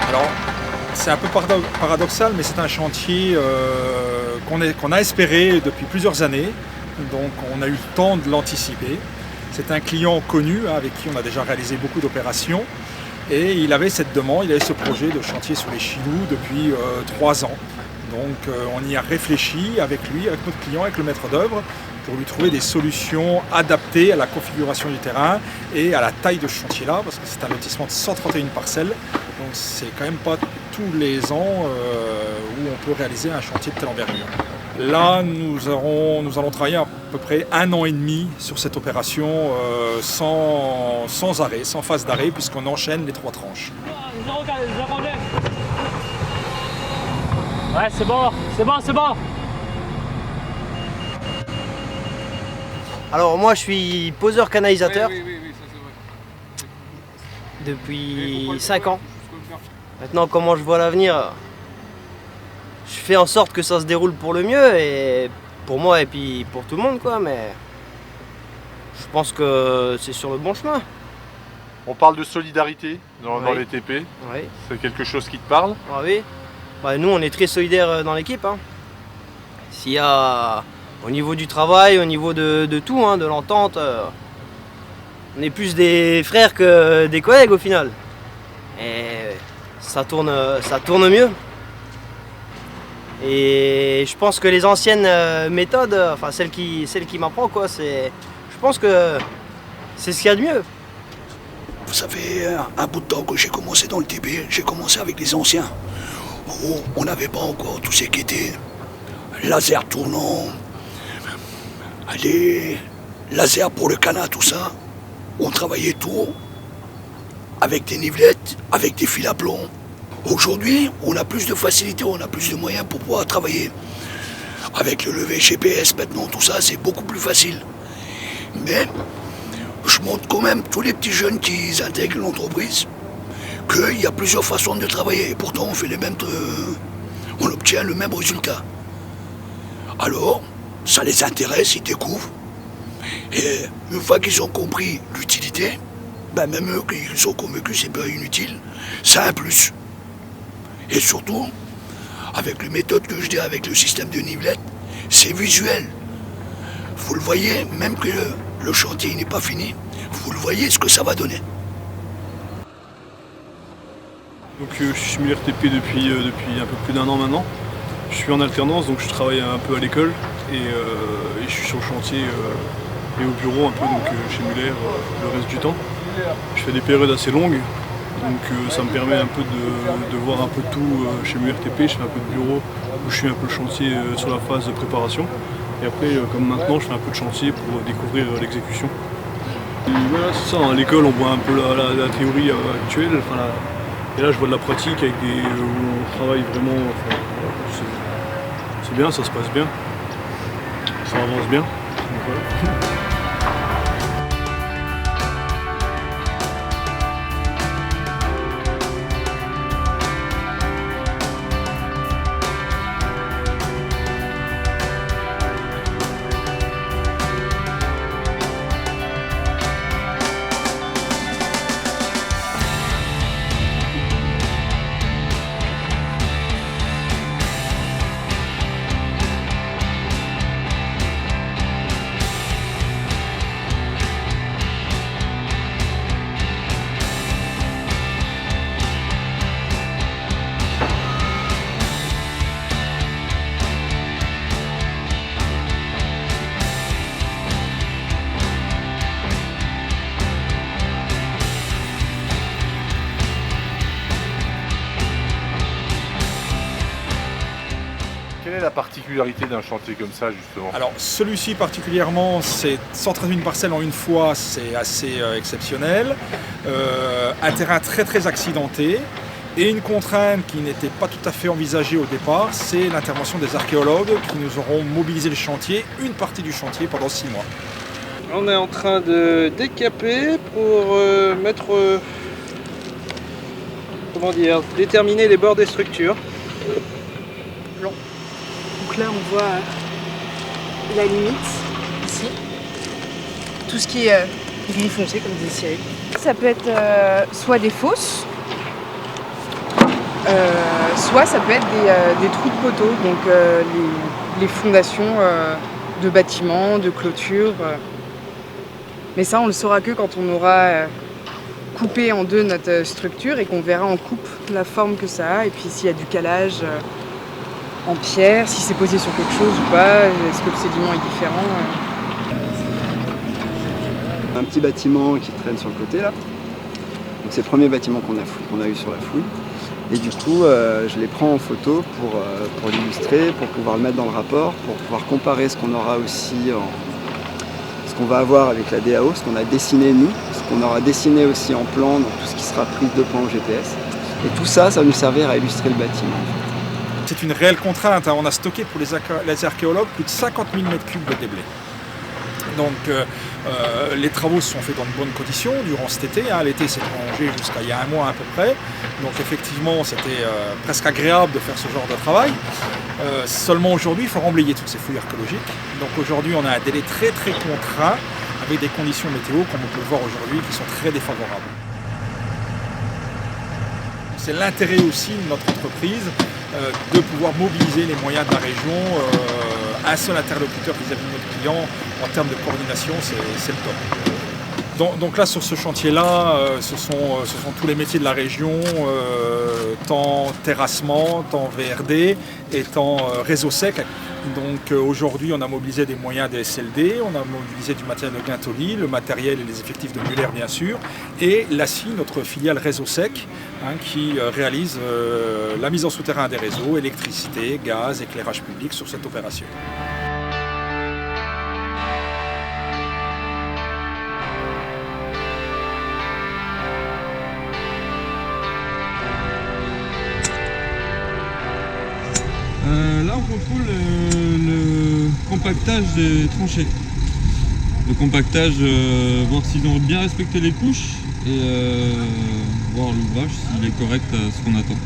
Alors, c'est un peu paradoxal, mais c'est un chantier qu'on a espéré depuis plusieurs années, donc on a eu le temps de l'anticiper. C'est un client connu avec qui on a déjà réalisé beaucoup d'opérations et il avait cette demande, il avait ce projet de chantier sur les Chilous depuis 3 ans. Donc on y a réfléchi avec lui, avec notre client, avec le maître d'œuvre, pour lui trouver des solutions adaptées à la configuration du terrain et à la taille de ce chantier-là, parce que c'est un lotissement de 131 parcelles, donc c'est quand même pas tous les ans où on peut réaliser un chantier de telle envergure. Là, nous allons travailler à peu près 1 an et demi sur cette opération sans arrêt, sans phase d'arrêt, puisqu'on enchaîne les 3 tranches. Ouais, c'est bon, c'est bon, c'est bon. Alors moi je suis poseur canalisateur Oui, ça c'est vrai. depuis 5 ans. Maintenant comment je vois l'avenir, je fais en sorte que ça se déroule pour le mieux et pour moi et puis pour tout le monde quoi, mais je pense que c'est sur le bon chemin. On parle de solidarité dans Oui. les TP, Oui. c'est quelque chose qui te parle? Ah oui. Bah, nous on est très solidaires dans l'équipe. Hein. S'il y a au niveau du travail, au niveau de tout, hein, de l'entente, on est plus des frères que des collègues au final. Et ça tourne mieux. Et je pense que les anciennes méthodes, enfin celle qui m'apprend quoi, je pense que c'est ce qu'il y a de mieux. Ça fait un bout de temps que j'ai commencé dans le TP, j'ai commencé avec les anciens. Où on n'avait pas encore tout ce qui était laser tournant, les lasers pour le canard, tout ça. On travaillait tout avec des nivelettes, avec des fils à plomb. Aujourd'hui, on a plus de facilité, on a plus de moyens pour pouvoir travailler. Avec le lever GPS maintenant, tout ça, c'est beaucoup plus facile. Mais je montre quand même tous les petits jeunes qui intègrent l'entreprise qu'il y a plusieurs façons de travailler et pourtant on fait on obtient le même résultat. Alors, ça les intéresse, ils découvrent. Et une fois qu'ils ont compris l'utilité, ben même eux qui sont convaincus que c'est pas inutile, c'est un plus. Et surtout, avec les méthodes que je dis, avec le système de nivelette, c'est visuel. Vous le voyez, même que le chantier n'est pas fini, vous le voyez ce que ça va donner. Donc je suis simulaire TP depuis un peu plus d'1 an maintenant. Je suis en alternance, donc je travaille un peu à l'école et je suis sur le chantier et au bureau un peu donc chez Muller le reste du temps. Je fais des périodes assez longues, donc ça me permet un peu de voir un peu tout chez Muller TP. Je fais un peu de bureau où je suis un peu le chantier sur la phase de préparation. Et après, comme maintenant, je fais un peu de chantier pour découvrir l'exécution. Et voilà, c'est ça, à l'école on voit un peu la théorie actuelle. Et là je vois de la pratique avec où on travaille vraiment, c'est bien, ça se passe bien, ça avance bien. Donc voilà. Quelle est la particularité d'un chantier comme ça justement? Alors celui-ci particulièrement, c'est 131 parcelles en une fois, c'est assez exceptionnel. Un terrain très accidenté et une contrainte qui n'était pas tout à fait envisagée au départ, c'est l'intervention des archéologues qui nous auront mobilisé le chantier, une partie du chantier pendant 6 mois. On est en train de décaper pour mettre comment dire, déterminer les bords des structures. Donc là, on voit la limite, ici. Tout ce qui est gris foncé, comme disait Cyril. Ça peut être soit des fosses, soit ça peut être des trous de poteaux, donc les fondations de bâtiments, de clôtures. Mais ça, on le saura que quand on aura coupé en deux notre structure et qu'on verra en coupe la forme que ça a, et puis s'il y a du calage en pierre, si c'est posé sur quelque chose ou pas, est-ce que le sédiment est différent. Un petit bâtiment qui traîne sur le côté là. Donc c'est le premier bâtiment qu'on a eu sur la fouille. Et du coup, je les prends en photo pour l'illustrer, pour pouvoir le mettre dans le rapport, pour pouvoir comparer ce qu'on aura aussi, ce qu'on va avoir avec la DAO, ce qu'on a dessiné nous, ce qu'on aura dessiné aussi en plan, donc tout ce qui sera prise de plan au GPS. Et tout ça, ça va nous servir à illustrer le bâtiment. C'est une réelle contrainte. On a stocké pour les archéologues plus de 50 000 m3 de déblais. Donc les travaux se sont faits dans de bonnes conditions durant cet été. L'été s'est prolongé jusqu'à il y a un mois à peu près. Donc effectivement c'était presque agréable de faire ce genre de travail. Seulement aujourd'hui il faut remblayer toutes ces fouilles archéologiques. Donc aujourd'hui on a un délai très très contraint avec des conditions météo comme on peut le voir aujourd'hui qui sont très défavorables. C'est l'intérêt aussi de notre entreprise de pouvoir mobiliser les moyens de la région. Un seul interlocuteur vis-à-vis de notre client en termes de coordination, c'est le top. Donc là sur ce chantier-là, ce sont tous les métiers de la région, tant terrassement, tant VRD et tant réseau sec. Donc aujourd'hui on a mobilisé des moyens des SLD, on a mobilisé du matériel de Guintoli, le matériel et les effectifs de Muller bien sûr, et l'ACI, notre filiale réseau sec, qui réalise la mise en souterrain des réseaux, électricité, gaz, éclairage public sur cette opération. Là on contrôle le compactage des tranchées. Le compactage, voir s'ils ont bien respecté les couches et voir l'ouvrage s'il est correct à ce qu'on attend.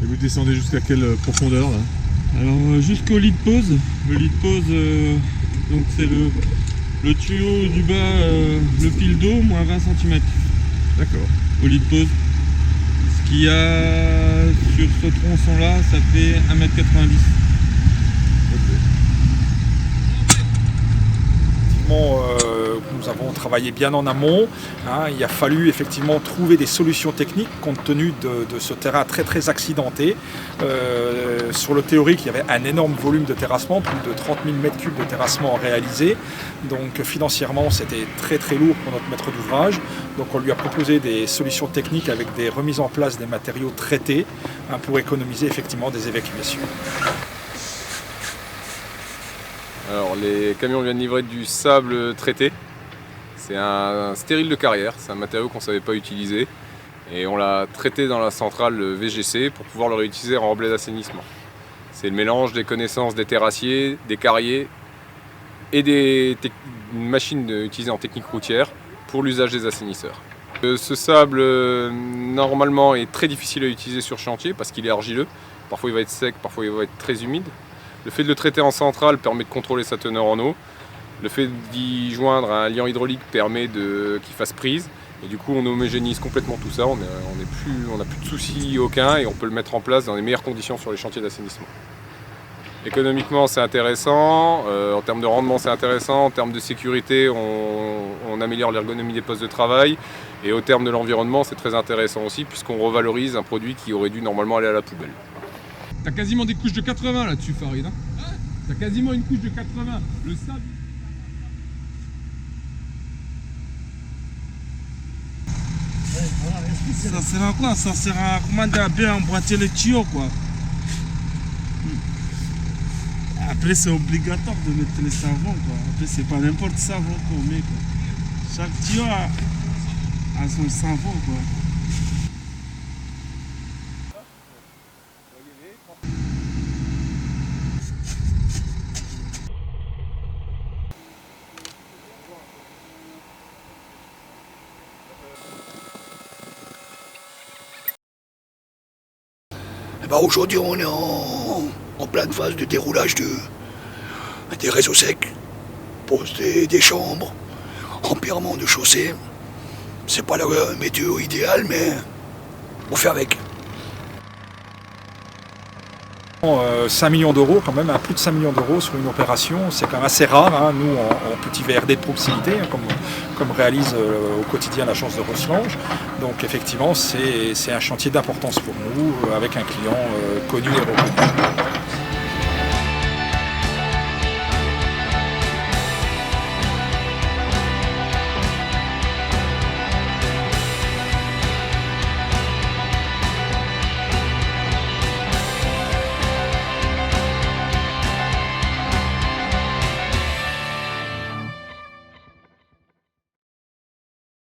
Et vous descendez jusqu'à quelle profondeur là? Alors jusqu'au lit de pose. Le lit de pose, donc c'est le tuyau du bas, le fil d'eau, moins 20 cm. D'accord. Au lit de pose. Ce qu'il y a sur ce tronçon là, ça fait 1,90 m. Nous avons travaillé bien en amont. Il a fallu effectivement trouver des solutions techniques compte tenu de ce terrain très très accidenté. Sur le théorique, il y avait un énorme volume de terrassement, plus de 30 000 m3 de terrassement réalisé. Donc financièrement, c'était très très lourd pour notre maître d'ouvrage. Donc on lui a proposé des solutions techniques avec des remises en place des matériaux traités pour économiser effectivement des évacuations. Alors les camions viennent livrer du sable traité. C'est un stérile de carrière, c'est un matériau qu'on ne savait pas utiliser. Et on l'a traité dans la centrale VGC pour pouvoir le réutiliser en remblai d'assainissement. C'est le mélange des connaissances des terrassiers, des carriers et des machines utilisées en technique routière pour l'usage des assainisseurs. Ce sable normalement est très difficile à utiliser sur chantier parce qu'il est argileux. Parfois il va être sec, parfois il va être très humide. Le fait de le traiter en centrale permet de contrôler sa teneur en eau. Le fait d'y joindre un liant hydraulique permet qu'il fasse prise. Et du coup on homogénise complètement tout ça, on n'a plus de soucis aucun et on peut le mettre en place dans les meilleures conditions sur les chantiers d'assainissement. Économiquement c'est intéressant, en termes de rendement c'est intéressant, en termes de sécurité on améliore l'ergonomie des postes de travail et au terme de l'environnement c'est très intéressant aussi puisqu'on revalorise un produit qui aurait dû normalement aller à la poubelle. T'as quasiment des couches de 80 là-dessus Farid, hein? T'as quasiment une couche de 80, le sable... Ça sert à quoi? Ça sert à commander à bien emboîter les tuyaux quoi. Après c'est obligatoire de mettre les savons quoi. Après c'est pas n'importe savon qu'on met quoi. Chaque tuyau a son savon quoi. ben aujourd'hui, on est en pleine phase de déroulage des réseaux secs, pose des chambres, empierrement de chaussées. C'est pas la météo idéale, mais on fait avec. 5 millions d'euros quand même, plus de 5 millions d'euros sur une opération, c'est quand même assez rare, hein. Nous en petit VRD de proximité, hein, comme réalise au quotidien l'agence de Rosselange. Donc effectivement c'est un chantier d'importance pour nous, avec un client connu et reconnu.